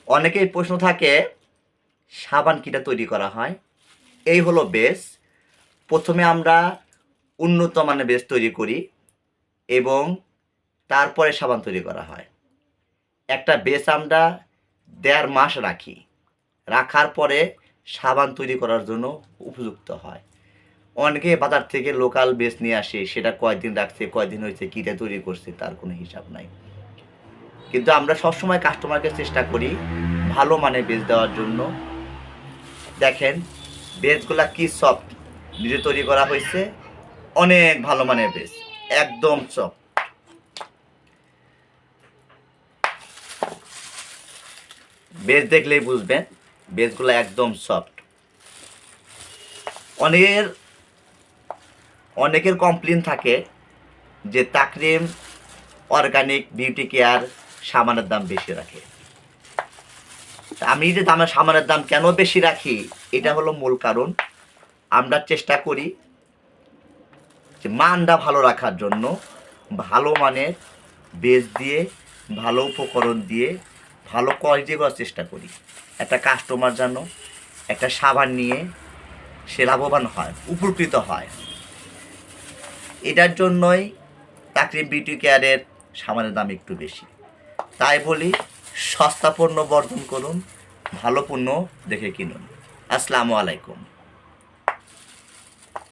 অনেকেই প্রশ্ন থাকে সাবান কিটা তৈরি করা হয়। এই হলো বেস। প্রথমে আমরা উন্নত মানের বেস তৈরি করি এবং তারপরে সাবান তৈরি করা হয়। একটা বেস আমরা ১.৫ মাস রাখি, রাখার পরে সাবান তৈরি করার জন্য উপযুক্ত হয়। অনেকে বাজার থেকে লোকাল বেস নিয়ে আসে, সেটা কয়দিন রাখছে, কয়দিন হয়েছে, কীটা তৈরি করছে তার কোনো হিসাব নাই। কিন্তু আমরা সবসময় কাস্টমারকে চেষ্টা করি ভালো মানের বেস দেওয়ার জন্য। দেখেন বেসগুলা কি সফট, নিজে তৈরি করা হয়েছে, অনেক ভালো মানের বেস, একদম সফট। বেস দেখলেই বুঝবেন বেসগুলো একদম সফট। অনেকের কমপ্লেন থাকে যে তাকরিম অর্গানিক বিউটি কেয়ার সাবানের দাম বেশি রাখে। আমি যে সাবানের দাম কেন বেশি রাখি, এটা হলো মূল কারণ। আমরা চেষ্টা করি যে মানটা ভালো রাখার জন্য ভালো মানের বেস দিয়ে, ভালো উপকরণ দিয়ে, ভালো কোয়ালিটি করার চেষ্টা করি। একটা কাস্টমার যেন একটা সাবান নিয়ে সে লাভবান হয়, উপকৃত হয়। এটার জন্যই তাকরিম বিউটি কেয়ারের সাবানের দাম একটু বেশি। তাই বলি সস্তা পণ্য বর্জন করুন, ভালো পণ্য দেখে কিনুন। আসসালামু আলাইকুম।